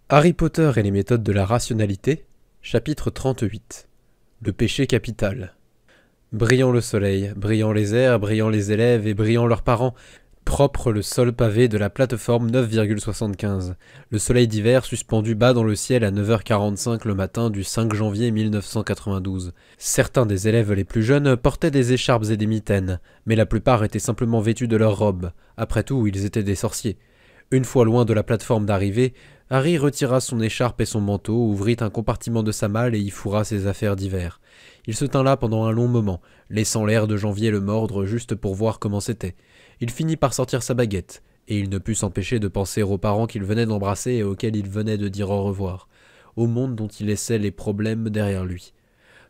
Harry Potter et les méthodes de la rationalité, chapitre 38. Le péché capital. Brillant le soleil, brillant les airs, brillant les élèves et brillant leurs parents, propre le sol pavé de la plateforme 9,75. Le soleil d'hiver suspendu bas dans le ciel à 9h45 le matin du 5 janvier 1992. Certains des élèves les plus jeunes portaient des écharpes et des mitaines, mais la plupart étaient simplement vêtus de leurs robes. Après tout, ils étaient des sorciers. Une fois loin de la plateforme d'arrivée, Harry retira son écharpe et son manteau, ouvrit un compartiment de sa malle et y fourra ses affaires d'hiver. Il se tint là pendant un long moment, laissant l'air de janvier le mordre juste pour voir comment c'était. Il finit par sortir sa baguette, et il ne put s'empêcher de penser aux parents qu'il venait d'embrasser et auxquels il venait de dire au revoir, au monde dont il laissait les problèmes derrière lui.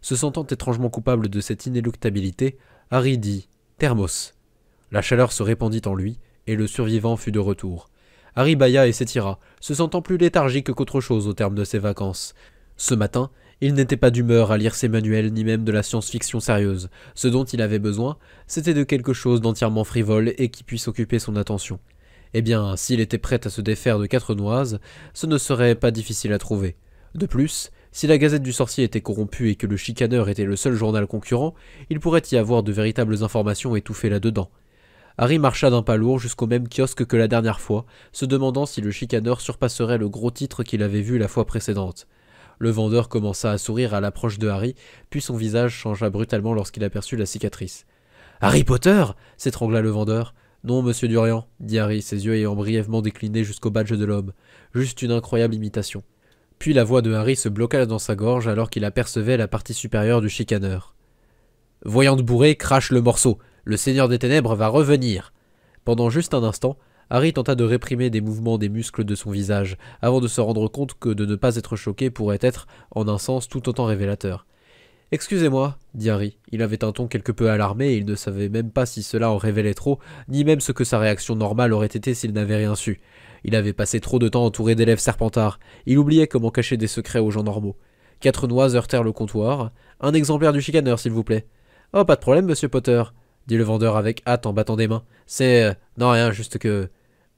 Se sentant étrangement coupable de cette inéluctabilité, Harry dit « Thermos ». La chaleur se répandit en lui, et le survivant fut de retour. Harry bâilla et s'étira, se sentant plus léthargique qu'autre chose au terme de ses vacances. Ce matin, il n'était pas d'humeur à lire ses manuels ni même de la science-fiction sérieuse. Ce dont il avait besoin, c'était de quelque chose d'entièrement frivole et qui puisse occuper son attention. Eh bien, s'il était prêt à se défaire de 4 noises, ce ne serait pas difficile à trouver. De plus, si la Gazette du Sorcier était corrompue et que le Chicaneur était le seul journal concurrent, il pourrait y avoir de véritables informations étouffées là-dedans. Harry marcha d'un pas lourd jusqu'au même kiosque que la dernière fois, se demandant si le chicaneur surpasserait le gros titre qu'il avait vu la fois précédente. Le vendeur commença à sourire à l'approche de Harry, puis son visage changea brutalement lorsqu'il aperçut la cicatrice. « Harry Potter » s'étrangla le vendeur. « Non, monsieur Durian » dit Harry, ses yeux ayant brièvement décliné jusqu'au badge de l'homme. Juste une incroyable imitation. Puis la voix de Harry se bloqua dans sa gorge alors qu'il apercevait la partie supérieure du chicaneur. « Voyante bourrée, crache le morceau. Le Seigneur des Ténèbres va revenir. » Pendant juste un instant, Harry tenta de réprimer des mouvements des muscles de son visage, avant de se rendre compte que de ne pas être choqué pourrait être, en un sens, tout autant révélateur. « Excusez-moi, » dit Harry. Il avait un ton quelque peu alarmé et il ne savait même pas si cela en révélait trop, ni même ce que sa réaction normale aurait été s'il n'avait rien su. Il avait passé trop de temps entouré d'élèves serpentards. Il oubliait comment cacher des secrets aux gens normaux. 4 noises heurtèrent le comptoir. « Un exemplaire du chicaneur, s'il vous plaît. »« Oh, pas de problème, monsieur Potter. » dit le vendeur avec hâte en battant des mains. « C'est... non, rien, juste que... »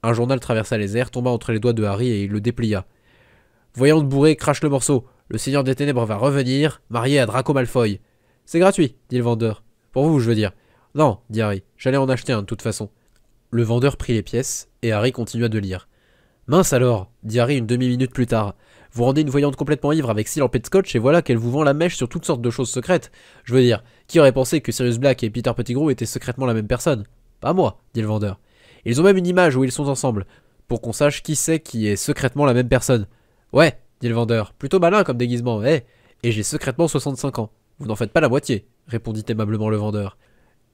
Un journal traversa les airs, tomba entre les doigts de Harry et il le déplia. « Voyante bourrée, crache le morceau. Le Seigneur des Ténèbres va revenir, marié à Draco Malfoy. »« C'est gratuit, » dit le vendeur. « Pour vous, je veux dire. »« Non, » dit Harry. « J'allais en acheter un de toute façon. » Le vendeur prit les pièces et Harry continua de lire. « Mince alors, » dit Harry une demi-minute plus tard. « Vous rendez une voyante complètement ivre avec 6 lampées de scotch et voilà qu'elle vous vend la mèche sur toutes sortes de choses secrètes. Je veux dire, qui aurait pensé que Sirius Black et Peter Pettigrew étaient secrètement la même personne? Pas moi, dit le vendeur. Ils ont même une image où ils sont ensemble, pour qu'on sache qui c'est qui est secrètement la même personne. Ouais, dit le vendeur, plutôt malin comme déguisement, et j'ai secrètement 65 ans. Vous n'en faites pas la moitié, répondit aimablement le vendeur.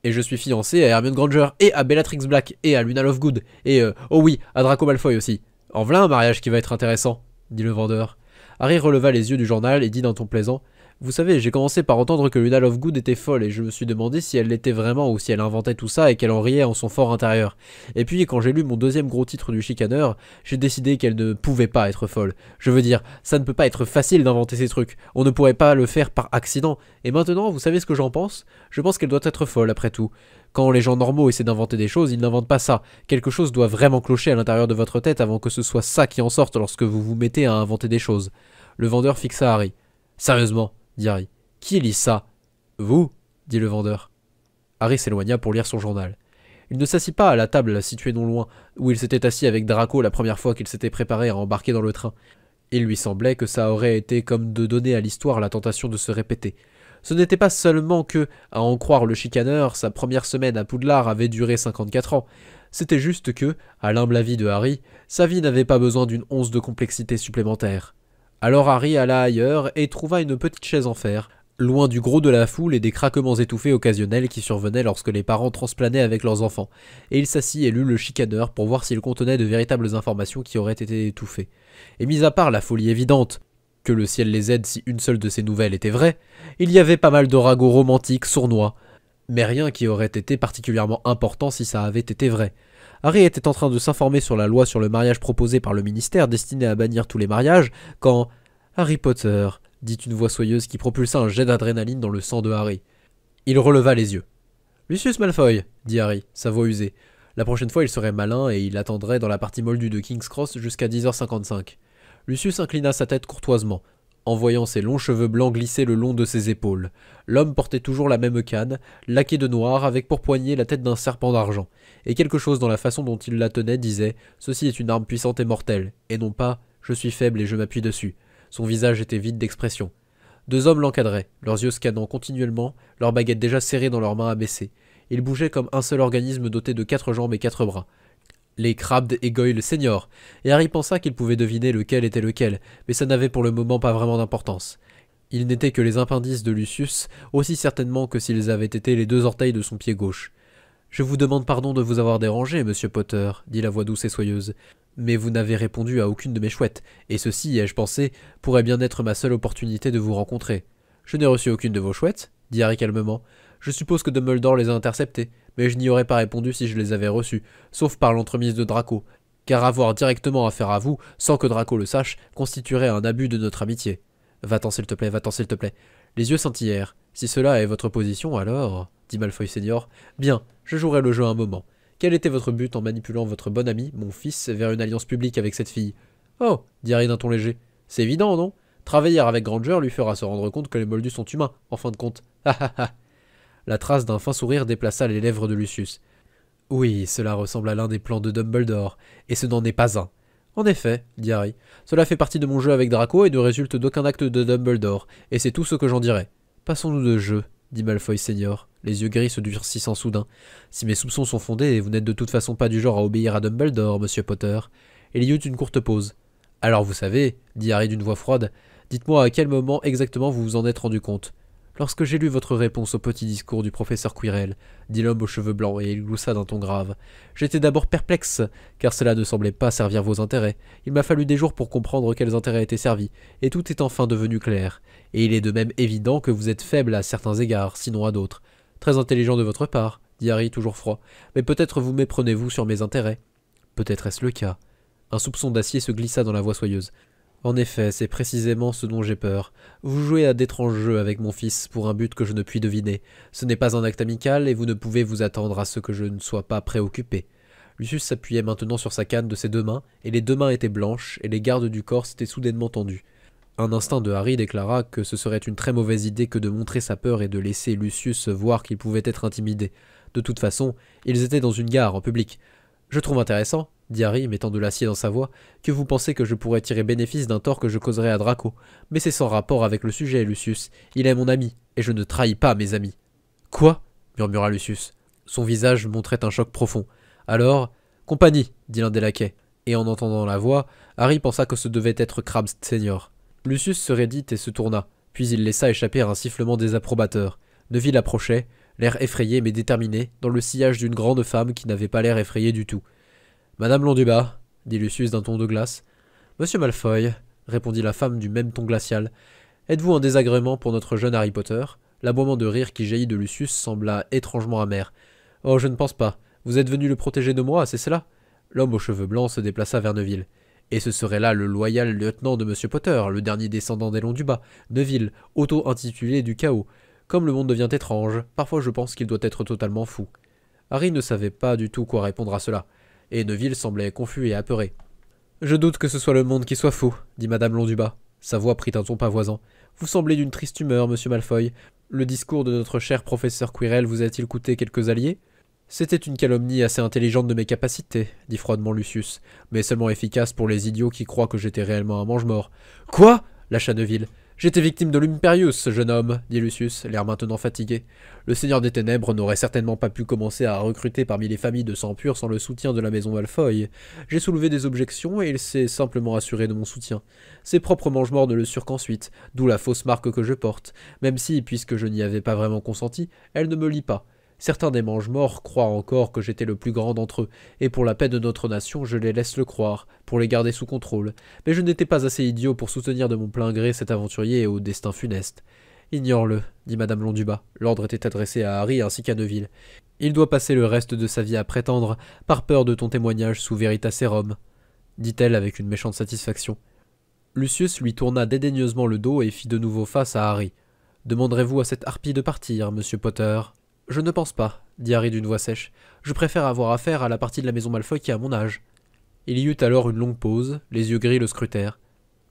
Et je suis fiancé à Hermione Granger, et à Bellatrix Black, et à Luna Lovegood, et oh oui, à Draco Malfoy aussi. En voilà un mariage qui va être intéressant, dit le vendeur. Harry releva les yeux du journal et dit d'un ton plaisant. Vous savez, j'ai commencé par entendre que Luna Lovegood était folle et je me suis demandé si elle l'était vraiment ou si elle inventait tout ça et qu'elle en riait en son fort intérieur. Et puis, quand j'ai lu mon deuxième gros titre du chicaneur, j'ai décidé qu'elle ne pouvait pas être folle. Je veux dire, ça ne peut pas être facile d'inventer ces trucs. On ne pourrait pas le faire par accident. Et maintenant, vous savez ce que j'en pense? Je pense qu'elle doit être folle après tout. Quand les gens normaux essaient d'inventer des choses, ils n'inventent pas ça. Quelque chose doit vraiment clocher à l'intérieur de votre tête avant que ce soit ça qui en sorte lorsque vous vous mettez à inventer des choses. Le vendeur fixa Harry. Sérieusement, dit Harry. Qui lit ça? Vous, dit le vendeur. Harry s'éloigna pour lire son journal. Il ne s'assit pas à la table située non loin, où il s'était assis avec Draco la première fois qu'il s'était préparé à embarquer dans le train. Il lui semblait que ça aurait été comme de donner à l'histoire la tentation de se répéter. Ce n'était pas seulement que, à en croire le chicaneur, sa première semaine à Poudlard avait duré 54 ans. C'était juste que, à l'humble avis de Harry, sa vie n'avait pas besoin d'une once de complexité supplémentaire. Alors Harry alla ailleurs et trouva une petite chaise en fer, loin du gros de la foule et des craquements étouffés occasionnels qui survenaient lorsque les parents transplanaient avec leurs enfants, et il s'assit et lut le chicaneur pour voir s'il contenait de véritables informations qui auraient été étouffées. Et mis à part la folie évidente, que le ciel les aide si une seule de ces nouvelles était vraie, il y avait pas mal de ragots romantiques sournois, mais rien qui aurait été particulièrement important si ça avait été vrai. Harry était en train de s'informer sur la loi sur le mariage proposée par le ministère destinée à bannir tous les mariages, quand « Harry Potter », dit une voix soyeuse qui propulsa un jet d'adrénaline dans le sang de Harry. Il releva les yeux. « Lucius Malfoy », dit Harry, sa voix usée. La prochaine fois, il serait malin et il attendrait dans la partie moldue de King's Cross jusqu'à 10h55. Lucius inclina sa tête courtoisement, en voyant ses longs cheveux blancs glisser le long de ses épaules. L'homme portait toujours la même canne, laquée de noir, avec pour poignée la tête d'un serpent d'argent, et quelque chose dans la façon dont il la tenait disait « Ceci est une arme puissante et mortelle », et non pas « Je suis faible et je m'appuie dessus ». Son visage était vide d'expression. Deux hommes l'encadraient, leurs yeux scannant continuellement, leurs baguettes déjà serrées dans leurs mains abaissées. Ils bougeaient comme un seul organisme doté de 4 jambes et 4 bras. Les Crabbe et Goyle seniors, et Harry pensa qu'il pouvait deviner lequel était lequel, mais ça n'avait pour le moment pas vraiment d'importance. Ils n'étaient que les appendices de Lucius, aussi certainement que s'ils avaient été les 2 orteils de son pied gauche. « Je vous demande pardon de vous avoir dérangé, monsieur Potter, » dit la voix douce et soyeuse. « Mais vous n'avez répondu à aucune de mes chouettes, et ceci, ai-je pensé, pourrait bien être ma seule opportunité de vous rencontrer. »« Je n'ai reçu aucune de vos chouettes, » dit Harry calmement. « Je suppose que Dumbledore les a interceptées, mais je n'y aurais pas répondu si je les avais reçues, sauf par l'entremise de Draco, car avoir directement affaire à vous, sans que Draco le sache, constituerait un abus de notre amitié. Va-t'en s'il te plaît, va-t'en s'il te plaît. » Les yeux scintillèrent. « Si cela est votre position, alors... » dit Malfoy senior. « Bien, je jouerai le jeu un moment. Quel était votre but en manipulant votre bon ami, mon fils, vers une alliance publique avec cette fille ?»« Oh » dit Harry d'un ton léger. « C'est évident, non ? Travailler avec Granger lui fera se rendre compte que les moldus sont humains, en fin de compte. Ha ha ha !» La trace d'un fin sourire déplaça les lèvres de Lucius. « Oui, cela ressemble à l'un des plans de Dumbledore, et ce n'en est pas un. »« En effet, » dit Harry, « cela fait partie de mon jeu avec Draco et ne résulte d'aucun acte de Dumbledore, et c'est tout ce que j'en dirai. »« Passons-nous de jeu, » dit Malfoy senior, les yeux gris se durcissant soudain. « Si mes soupçons sont fondés, et vous n'êtes de toute façon pas du genre à obéir à Dumbledore, monsieur Potter. » Il y eut une courte pause. « Alors vous savez, » dit Harry d'une voix froide, « dites-moi à quel moment exactement vous vous en êtes rendu compte. » « Lorsque j'ai lu votre réponse au petit discours du professeur Quirrell, » dit l'homme aux cheveux blancs, et il gloussa d'un ton grave. « J'étais d'abord perplexe, car cela ne semblait pas servir vos intérêts. Il m'a fallu des jours pour comprendre quels intérêts étaient servis, et tout est enfin devenu clair. Et il est de même évident que vous êtes faible à certains égards, sinon à d'autres. Très intelligent de votre part, dit Harry toujours froid, mais peut-être vous méprenez-vous sur mes intérêts. Peut-être est-ce le cas. Un soupçon d'acier se glissa dans la voix soyeuse. En effet, c'est précisément ce dont j'ai peur. Vous jouez à d'étranges jeux avec mon fils pour un but que je ne puis deviner. Ce n'est pas un acte amical et vous ne pouvez vous attendre à ce que je ne sois pas préoccupé. Lucius s'appuyait maintenant sur sa canne de ses 2 mains, et les 2 mains étaient blanches, et les gardes du corps s'étaient soudainement tendus. Un instinct de Harry déclara que ce serait une très mauvaise idée que de montrer sa peur et de laisser Lucius voir qu'il pouvait être intimidé. De toute façon, ils étaient dans une gare en public. « Je trouve intéressant, » dit Harry, mettant de l'acier dans sa voix, « que vous pensez que je pourrais tirer bénéfice d'un tort que je causerais à Draco. Mais c'est sans rapport avec le sujet, Lucius. Il est mon ami, et je ne trahis pas mes amis. »« Quoi ?» murmura Lucius. Son visage montrait un choc profond. Alors, « Compagnie !» dit l'un des laquais. Et en entendant la voix, Harry pensa que ce devait être Crabbe senior. Lucius se raidit et se tourna, puis il laissa échapper un sifflement désapprobateur. Neville approchait, l'air effrayé mais déterminé, dans le sillage d'une grande femme qui n'avait pas l'air effrayée du tout. « Madame Londubat, » dit Lucius d'un ton de glace. « Monsieur Malfoy, » répondit la femme du même ton glacial. « Êtes-vous en désagrément pour notre jeune Harry Potter ?» L'aboiement de rire qui jaillit de Lucius sembla étrangement amer. « Oh, je ne pense pas. Vous êtes venu le protéger de moi, c'est cela ?» L'homme aux cheveux blancs se déplaça vers Neville. « Et ce serait là le loyal lieutenant de Monsieur Potter, le dernier descendant des Londubat, Neville, auto-intitulé du chaos. Comme le monde devient étrange, parfois je pense qu'il doit être totalement fou. » Harry ne savait pas du tout quoi répondre à cela, et Neville semblait confus et apeuré. « Je doute que ce soit le monde qui soit fou, » dit Madame Londubat. Sa voix prit un ton pavoisant. « Vous semblez d'une triste humeur, monsieur Malfoy. Le discours de notre cher professeur Quirrell vous a-t-il coûté quelques alliés ?»« C'était une calomnie assez intelligente de mes capacités, » dit froidement Lucius, « mais seulement efficace pour les idiots qui croient que j'étais réellement un mange-mort. »« Quoi ?» lâcha Neville. « J'étais victime de l'Imperius, ce jeune homme, » dit Lucius, l'air maintenant fatigué. « Le Seigneur des Ténèbres n'aurait certainement pas pu commencer à recruter parmi les familles de sang pur sans le soutien de la maison Malfoy. J'ai soulevé des objections et il s'est simplement assuré de mon soutien. Ses propres mange-morts ne le surent qu'ensuite, d'où la fausse marque que je porte, même si, puisque je n'y avais pas vraiment consenti, elle ne me lie pas. Certains des mange-morts croient encore que j'étais le plus grand d'entre eux, et pour la paix de notre nation, je les laisse le croire, pour les garder sous contrôle. Mais je n'étais pas assez idiot pour soutenir de mon plein gré cet aventurier au destin funeste. Ignore-le, dit Madame Londubat. L'ordre était adressé à Harry ainsi qu'à Neville. Il doit passer le reste de sa vie à prétendre, par peur de ton témoignage sous Veritaserum, dit-elle avec une méchante satisfaction. Lucius lui tourna dédaigneusement le dos et fit de nouveau face à Harry. Demanderez-vous à cette harpie de partir, monsieur Potter ? Je ne pense pas, dit Harry d'une voix sèche. Je préfère avoir affaire à la partie de la maison Malfoy qui a mon âge. Il y eut alors une longue pause, les yeux gris le scrutèrent.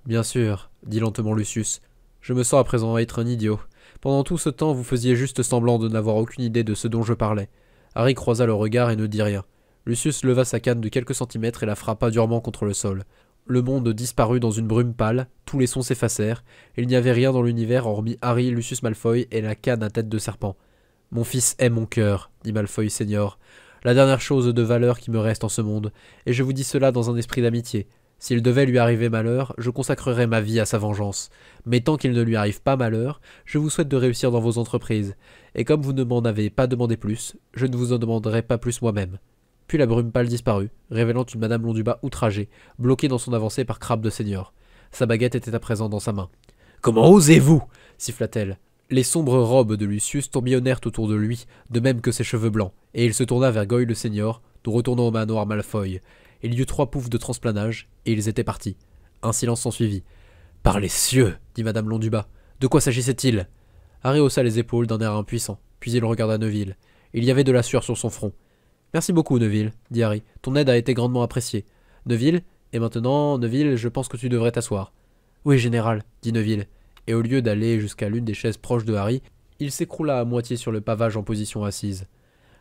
Bien sûr, dit lentement Lucius. Je me sens à présent être un idiot. Pendant tout ce temps, vous faisiez juste semblant de n'avoir aucune idée de ce dont je parlais. Harry croisa le regard et ne dit rien. Lucius leva sa canne de quelques centimètres et la frappa durement contre le sol. Le monde disparut dans une brume pâle, tous les sons s'effacèrent, et il n'y avait rien dans l'univers hormis Harry, Lucius Malfoy et la canne à tête de serpent. « Mon fils est mon cœur, dit Malfoy senior. La dernière chose de valeur qui me reste en ce monde, et je vous dis cela dans un esprit d'amitié. S'il devait lui arriver malheur, je consacrerai ma vie à sa vengeance. Mais tant qu'il ne lui arrive pas malheur, je vous souhaite de réussir dans vos entreprises. Et comme vous ne m'en avez pas demandé plus, je ne vous en demanderai pas plus moi-même. » Puis la brume pâle disparut, révélant une Madame Londubat outragée, bloquée dans son avancée par Crabbe de Seigneur. Sa baguette était à présent dans sa main. « Comment osez-vous » siffla-t-elle. Les sombres robes de Lucius tourbillonnèrent autour de lui, de même que ses cheveux blancs, et il se tourna vers Goyle le Seigneur, nous retournant au manoir Malfoy. Il y eut 3 poufs de transplanage, et ils étaient partis. Un silence s'ensuivit. « Par les cieux » dit Madame Londubat. « De quoi s'agissait-il » Harry haussa les épaules d'un air impuissant, puis il regarda Neville. Il y avait de la sueur sur son front. « Merci beaucoup, Neville, dit Harry. Ton aide a été grandement appréciée. Neville, et maintenant, Neville, je pense que tu devrais t'asseoir. Oui, général, dit Neville, et au lieu d'aller jusqu'à l'une des chaises proches de Harry, il s'écroula à moitié sur le pavage en position assise.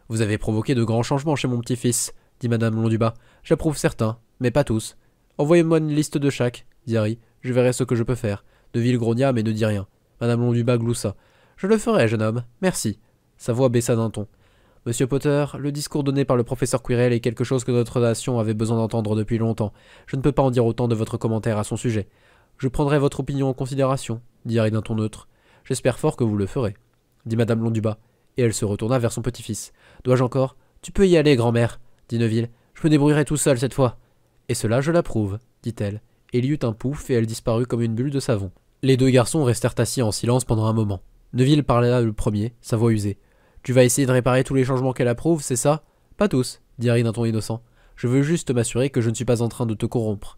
Vous avez provoqué de grands changements chez mon petit-fils, dit Madame Londubat. J'approuve certains, mais pas tous. Envoyez-moi une liste de chaque, dit Harry. Je verrai ce que je peux faire. Neville grogna, mais ne dit rien. Madame Londubat gloussa. Je le ferai, jeune homme, merci. Sa voix baissa d'un ton. Monsieur Potter, le discours donné par le professeur Quirrell est quelque chose que notre nation avait besoin d'entendre depuis longtemps. Je ne peux pas en dire autant de votre commentaire à son sujet. Je prendrai votre opinion en considération, dit Harry d'un ton neutre. J'espère fort que vous le ferez, dit Madame Londubat, et elle se retourna vers son petit-fils. Dois-je encore? Tu peux y aller, grand-mère, dit Neville. Je me débrouillerai tout seul cette fois. Et cela, je l'approuve, dit-elle. Et il y eut un pouf et elle disparut comme une bulle de savon. Les 2 garçons restèrent assis en silence pendant un moment. Neville parla le premier, sa voix usée. Tu vas essayer de réparer tous les changements qu'elle approuve, c'est ça? Pas tous, dit Harry d'un ton innocent. Je veux juste m'assurer que je ne suis pas en train de te corrompre.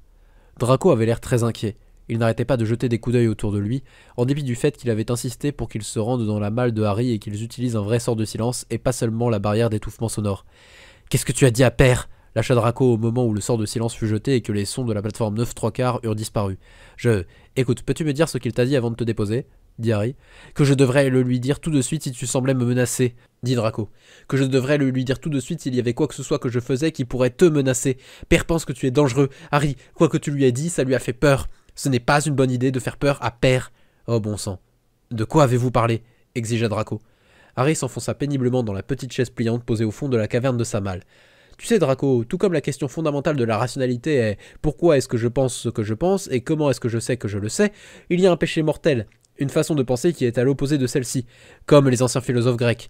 Draco avait l'air très inquiet. Il n'arrêtait pas de jeter des coups d'œil autour de lui, en dépit du fait qu'il avait insisté pour qu'ils se rendent dans la malle de Harry et qu'ils utilisent un vrai sort de silence et pas seulement la barrière d'étouffement sonore. « Qu'est-ce que tu as dit à Père ?» lâcha Draco au moment où le sort de silence fut jeté et que les sons de la plateforme 9 3/4 eurent disparu. « Écoute, peux-tu me dire ce qu'il t'a dit avant de te déposer ?» dit Harry. « Que je devrais le lui dire tout de suite si tu semblais me menacer, dit Draco. Que je devrais le lui dire tout de suite s'il y avait quoi que ce soit que je faisais qui pourrait te menacer. Père pense que tu es dangereux. Harry, quoi que tu lui aies dit, ça lui a fait peur. Ce n'est pas une bonne idée de faire peur à Père. Oh bon sang. De quoi avez-vous parlé? Exigea Draco. Harry s'enfonça péniblement dans la petite chaise pliante posée au fond de la caverne de sa malle. Tu sais, Draco, tout comme la question fondamentale de la rationalité est pourquoi est-ce que je pense ce que je pense et comment est-ce que je sais que je le sais, il y a un péché mortel, une façon de penser qui est à l'opposé de celle-ci, comme les anciens philosophes grecs.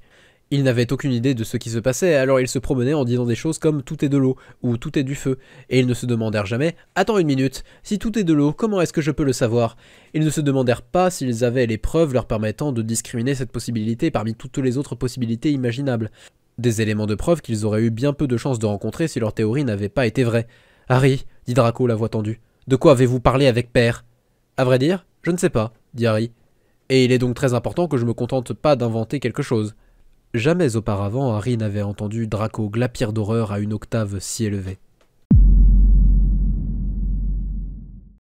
Ils n'avaient aucune idée de ce qui se passait, alors ils se promenaient en disant des choses comme « tout est de l'eau » ou « tout est du feu », et ils ne se demandèrent jamais « attends une minute, si tout est de l'eau, comment est-ce que je peux le savoir ?» Ils ne se demandèrent pas s'ils avaient les preuves leur permettant de discriminer cette possibilité parmi toutes les autres possibilités imaginables. Des éléments de preuve qu'ils auraient eu bien peu de chances de rencontrer si leur théorie n'avait pas été vraie. « Harry, dit Draco, la voix tendue, de quoi avez-vous parlé avec Père ?»« À vrai dire, je ne sais pas, dit Harry. Et il est donc très important que je me contente pas d'inventer quelque chose. » Jamais auparavant Harry n'avait entendu Draco glapir d'horreur à une octave si élevée.